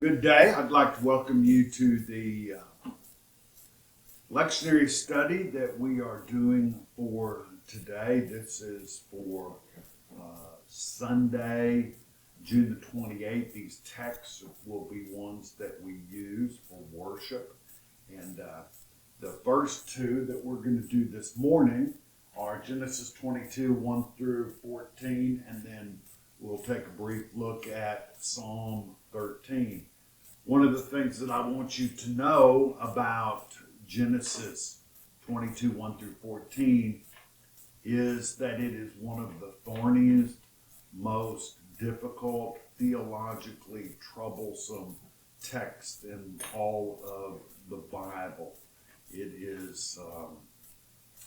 Good day. I'd like to welcome you to the lectionary study that we are doing for today. This is for Sunday, June the 28th. These texts will be ones that we use for worship. And the first two that we're going to do this morning are Genesis 22, 1 through 14, and then we'll take a brief look at Psalm 13. One of the things that I want you to know about Genesis 22, 1 through 14 is that it is one of the thorniest, most difficult, theologically troublesome texts in all of the Bible. It is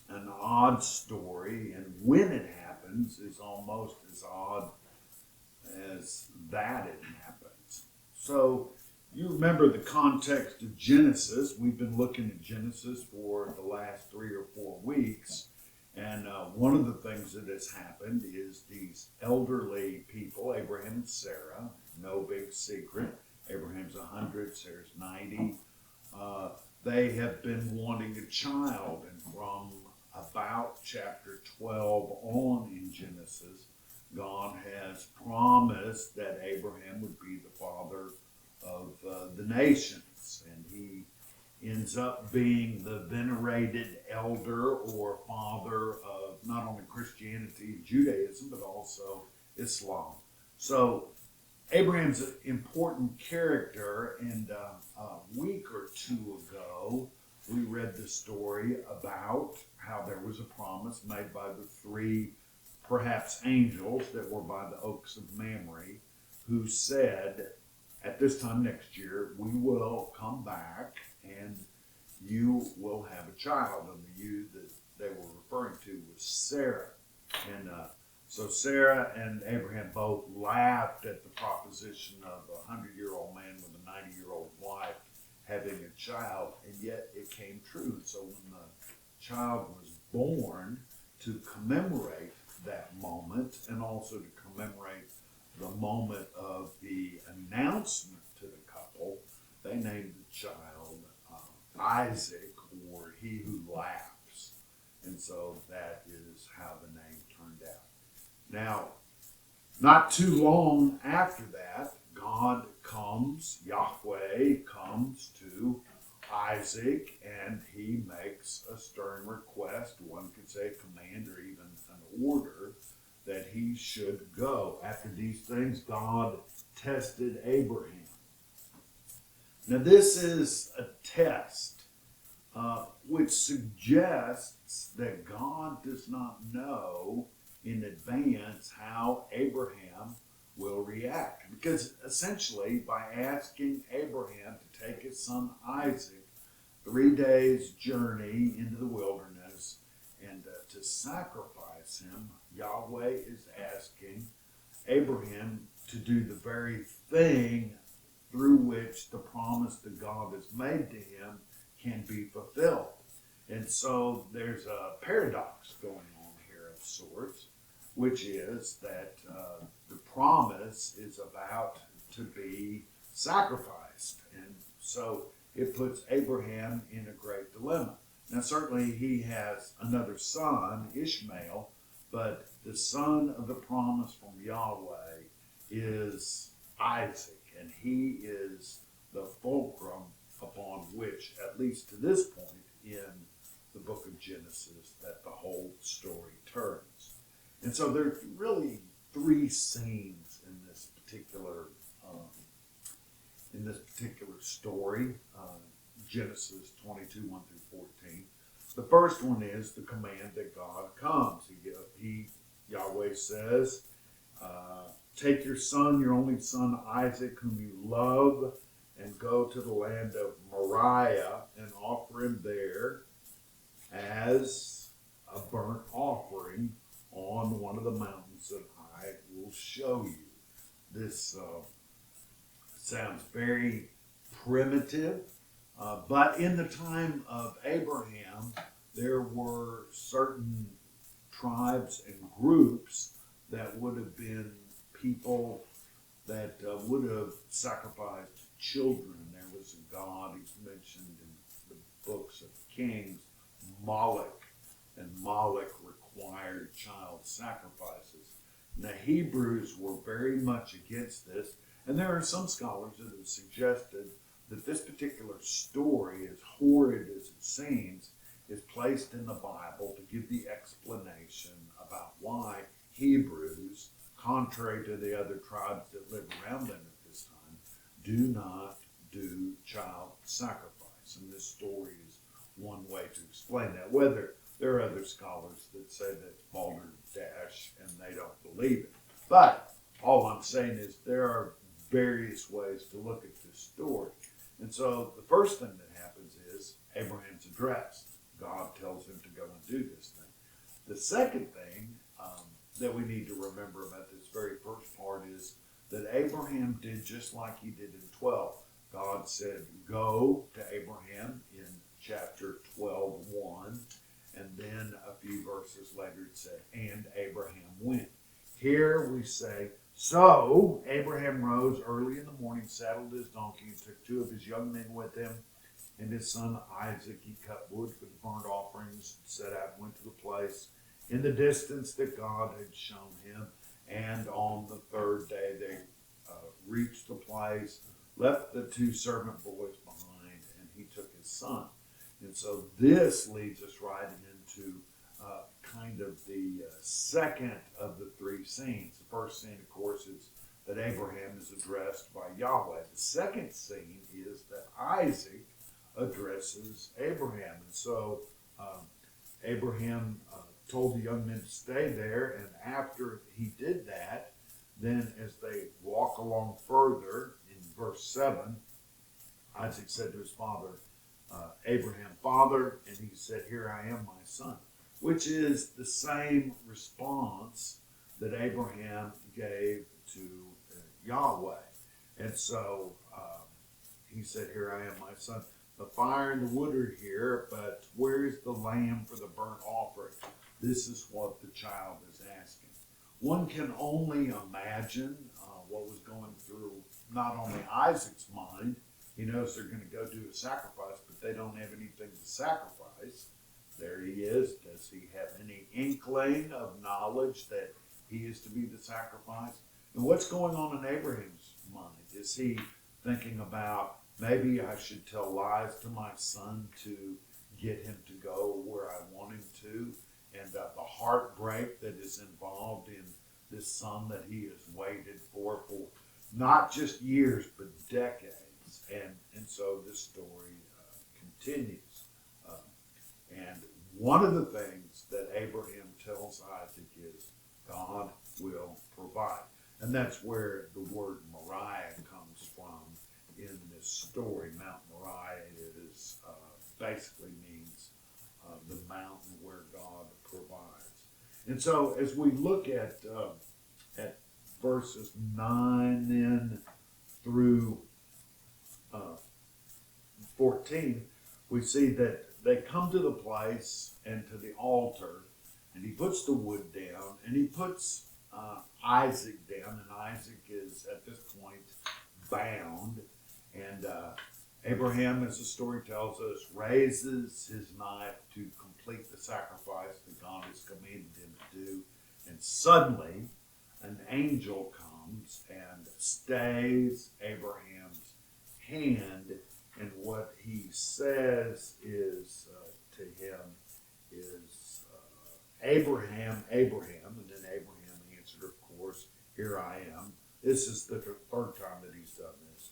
an odd story, and when it happens is almost as odd as that it happens. So, you remember the context of Genesis. We've been looking at Genesis for the last 3 or 4 weeks. And one of the things that has happened is these elderly people, Abraham and Sarah, no big secret. Abraham's 100, Sarah's 90. They have been wanting a child. And from about chapter 12 on in Genesis, God has promised that Abraham would be the father of the nations, and he ends up being the venerated elder or father of not only Christianity and Judaism, but also Islam. So Abraham's an important character, and a week or two ago, we read the story about how there was a promise made by the 3, perhaps angels, that were by the oaks of Mamre, who said, at this time next year, we will come back and you will have a child. And the you that they were referring to was Sarah. And so Sarah and Abraham both laughed at the proposition of a 100-year-old man with a 90-year-old wife having a child, and yet it came true. So when the child was born, to commemorate that moment and also to commemorate the moment of the announcement to the couple, they named the child Isaac, or he who laughs. And so that is how the name turned out. Now, not too long after that, God comes, Yahweh comes to Isaac, and he makes a stern request. One could say a command or even an order that he should go. After these things, God tested Abraham. Now, this is a test which suggests that God does not know in advance how Abraham will react. Because essentially, by asking Abraham to take his son Isaac 3 days' journey into the wilderness and to sacrifice him, Yahweh is asking Abraham to do the very thing through which the promise that God has made to him can be fulfilled. And so there's a paradox going on here of sorts, which is that the promise is about to be sacrificed. And so it puts Abraham in a great dilemma. Now, certainly he has another son, Ishmael, but the son of the promise from Yahweh is Isaac, and he is the fulcrum upon which, at least to this point in the book of Genesis, that the whole story turns. And so there's really 3 scenes in this particular story, Genesis 22, 1 through 14. The first one is the command that God comes. Yahweh says, take your son, your only son Isaac, whom you love, and go to the land of Moriah and offer him there as a burnt offering on one of the mountains that I will show you. This sounds very primitive, but in the time of Abraham, there were certain tribes and groups that would have been people that would have sacrificed children. There was a god, he's mentioned in the books of Kings, Moloch, and Moloch required child sacrifices. And the Hebrews were very much against this, and there are some scholars that have suggested that this particular story, as horrid as it seems, is placed in the Bible to give the explanation about why Hebrews, contrary to the other tribes that live around them at this time, do not do child sacrifice. And this story is one way to explain that. Whether there are other scholars that say that's balderdash and they don't believe it. But all I'm saying is there are various ways to look at this story. And so the first thing that happens is Abraham's addressed. God tells him to go and do this thing. The second thing that we need to remember about this very first part is that Abraham did just like he did in 12. God said, go to Abraham in chapter 12:1, and then a few verses later it said, and Abraham went. Here we say, so Abraham rose early in the morning, saddled his donkey, and took 2 of his young men with him, and his son Isaac. He cut wood for the burnt offerings, set out and went to the place in the distance that God had shown him. And on the third day they reached the place, left the 2 servant boys behind, and he took his son. And so this leads us right into kind of the second of the 3 scenes. The first scene, of course, is that Abraham is addressed by Yahweh. The second scene is that Isaac addresses Abraham. And so Abraham told the young men to stay there, and after he did that, then as they walk along further, in verse 7, Isaac said to his father, Abraham, father, and he said, here I am, my son, which is the same response that Abraham gave to Yahweh. And so he said, here I am, my son. The fire and the wood are here, but where is the lamb for the burnt offering? This is what the child is asking. One can only imagine what was going through not only Isaac's mind. He knows they're going to go do a sacrifice, but they don't have anything to sacrifice. There he is. Does he have any inkling of knowledge that he is to be the sacrifice? And what's going on in Abraham's mind? Is he thinking about, maybe I should tell lies to my son to get him to go where I want him to? And the heartbreak that is involved in this son that he has waited for not just years, but decades. And so this story continues. And one of the things that Abraham tells Isaac is, God will provide. And that's where the word Moriah comes from in this story. Mount Moriah is basically means the mountain where God provides. And so as we look at verses 9 then through 14, we see that they come to the place and to the altar, and he puts the wood down, and he puts Isaac down, and Isaac is at this point bound, and Abraham, as the story tells us, raises his knife to complete the sacrifice that God has commanded him to do, and suddenly an angel comes and stays Abraham's hand, and what he says is to him is, Abraham, Abraham, and then Abraham answered, of course, here I am. This is the third time that he's done this.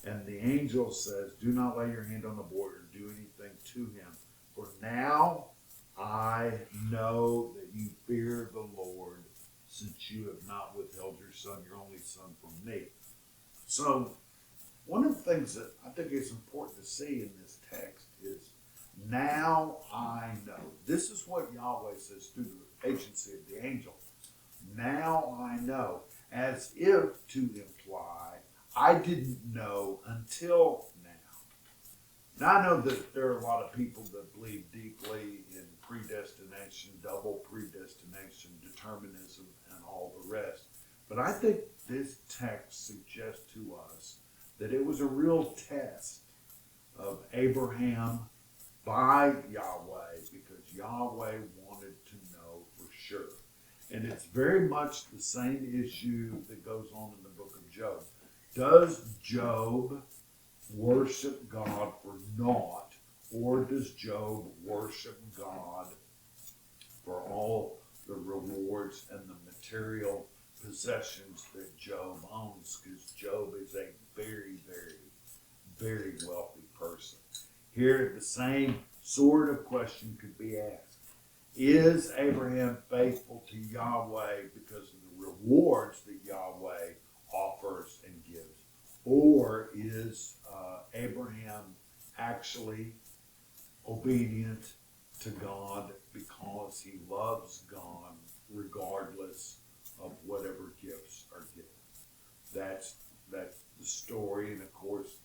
And the angel says, do not lay your hand on the boy or do anything to him, for now I know that you fear the Lord, since you have not withheld your son, your only son, from me. So one of the things that I think is important to see in this text is, now I know. This is what Yahweh says through the agency of the angel. Now I know, as if to imply, I didn't know until now. Now I know that there are a lot of people that believe deeply in predestination, double predestination, determinism, and all the rest. But I think this text suggests to us that it was a real test of Abraham by Yahweh, because Yahweh wanted to know for sure. And it's very much the same issue that goes on in the book of Job. Does Job worship God for naught, or does Job worship God for all the rewards and the material possessions that Job owns? Because Job is a very, very, very wealthy person. Here, the same sort of question could be asked. Is Abraham faithful to Yahweh because of the rewards that Yahweh offers and gives? Or is Abraham actually obedient to God because he loves God regardless of whatever gifts are given? That's the story. And of course,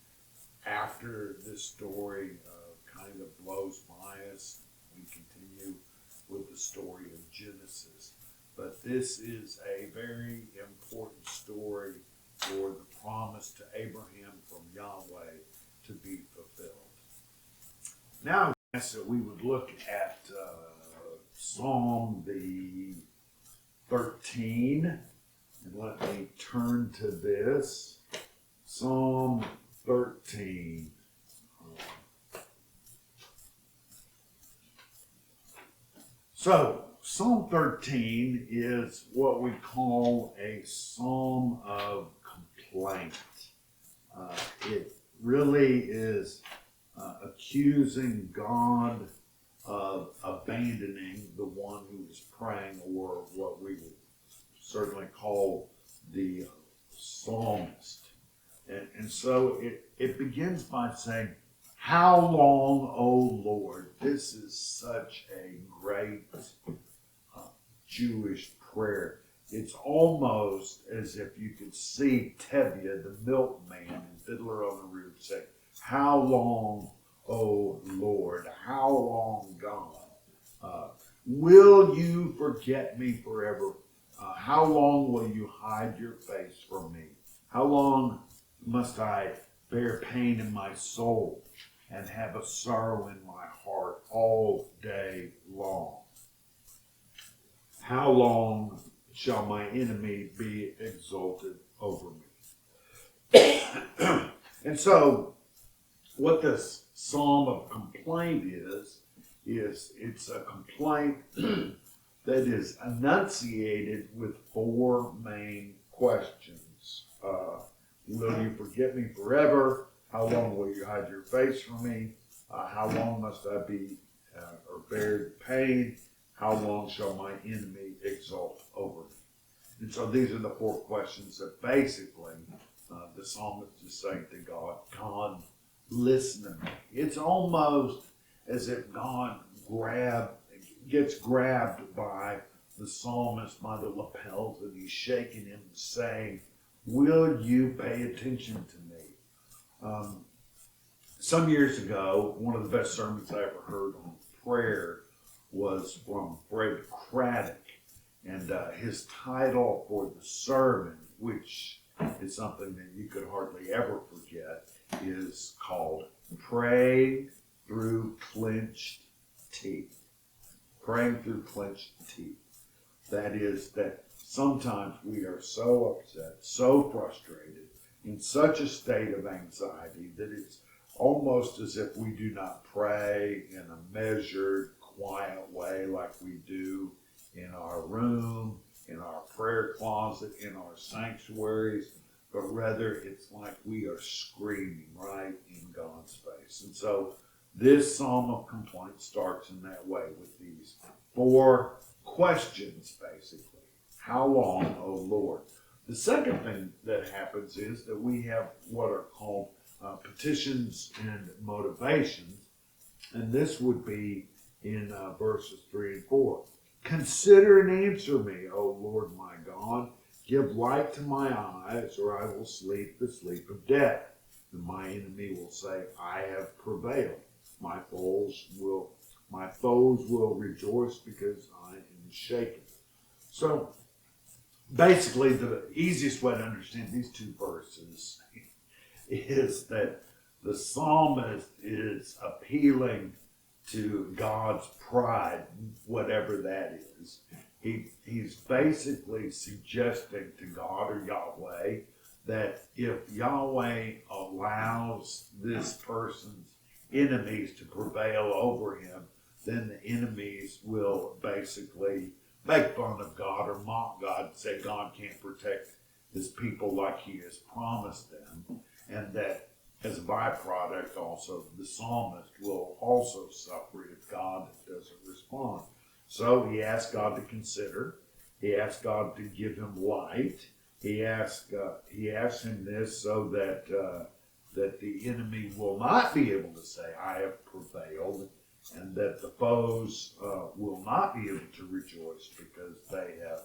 after this story kind of blows by us, we continue with the story of Genesis. But this is a very important story for the promise to Abraham from Yahweh to be fulfilled. Now, I guess that we would look at Psalm the 13. And let me turn to this. Psalm 13. So, Psalm 13 is what we call a psalm of complaint. It really is accusing God of abandoning the one who is praying, or what we would certainly call the psalmist. And so it begins by saying, "How long, O Lord?" This is such a great Jewish prayer. It's almost as if you could see Tevye, the milkman in Fiddler on the Roof, say, "How long, O Lord? How long, God? Will you forget me forever? How long will you hide your face from me? How long must I bear pain in my soul and have a sorrow in my heart all day long? How long shall my enemy be exalted over me?" And so, what this psalm of complaint is it's a complaint that is enunciated with four main questions. Will you forget me forever? How long will you hide your face from me? How long must I be or bear pain? How long shall my enemy exalt over me? And so these are the four questions that basically the psalmist is saying to God, "God, listen to me." It's almost as if God gets grabbed by the psalmist by the lapels, and he's shaking him, saying, "Will you pay attention to me?" Some years ago, one of the best sermons I ever heard on prayer was from Fred Craddock, and his title for the sermon, which is something that you could hardly ever forget, is called "Pray Through Clenched Teeth." Praying through clenched teeth. That is, that sometimes we are so upset, so frustrated, in such a state of anxiety that it's almost as if we do not pray in a measured, quiet way like we do in our room, in our prayer closet, in our sanctuaries, but rather it's like we are screaming right in God's face. And so this psalm of complaint starts in that way with these four questions, basically. How long, O Lord? The second thing that happens is that we have what are called petitions and motivations, and this would be in verses 3 and 4. "Consider and answer me, O Lord my God. Give light to my eyes, or I will sleep the sleep of death. And my enemy will say, I have prevailed. My foes will rejoice because I am shaken." So basically, the easiest way to understand these two verses is that the psalmist is appealing to God's pride, whatever that is. He's basically suggesting to God or Yahweh that if Yahweh allows this person's enemies to prevail over him, then the enemies will basically make fun of God or mock God and say God can't protect his people like he has promised them, and that as a byproduct also the psalmist will also suffer if God doesn't respond. So he asked God to consider. He asked God to give him light. He asked him this so that the enemy will not be able to say, I have prevailed, and that the foes will not be able to rejoice because they have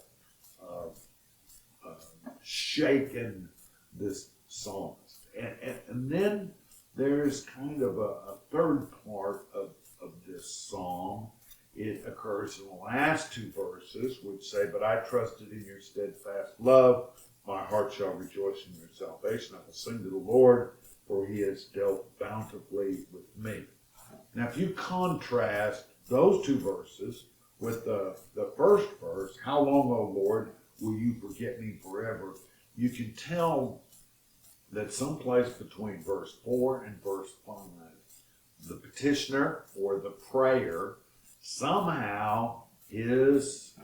shaken this psalmist. And then there's kind of a third part of this psalm. It occurs in the last two verses, which say, but I trusted in your steadfast love. My heart shall rejoice in your salvation. I will sing to the Lord, for he has dealt bountifully with me. Now, if you contrast those two verses with the first verse, how long, O Lord, will you forget me forever? You can tell that someplace between verse 4 and verse 5, the petitioner or the prayer, somehow his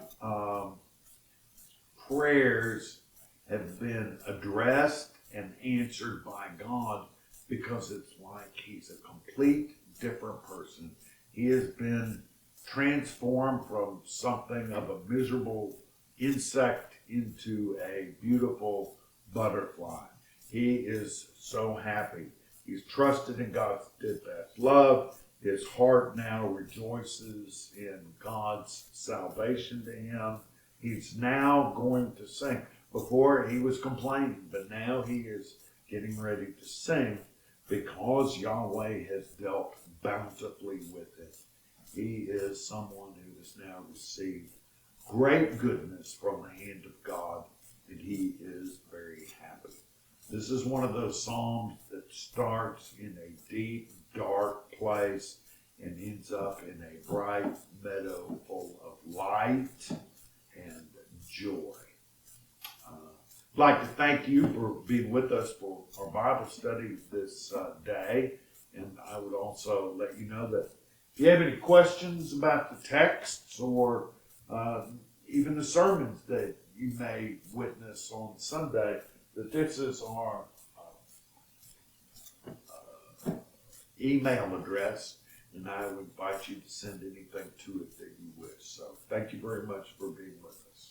prayers have been addressed and answered by God, because it's like he's a complete different person. He has been transformed from something of a miserable insect into a beautiful butterfly. He is so happy. He's trusted in God's steadfast love. His heart now rejoices in God's salvation to him. He's now going to sing. Before he was complaining, but now he is getting ready to sing because Yahweh has dealt bountifully with him. He is someone who has now received great goodness from the hand of God, and he is very happy. This is one of those psalms that starts in a deep, dark place and ends up in a bright meadow full of light and joy. I'd like to thank you for being with us for our Bible study this day. And I would also let you know that if you have any questions about the texts or even the sermons that you may witness on Sunday, that this is our email address, and I would invite you to send anything to it that you wish. So thank you very much for being with us.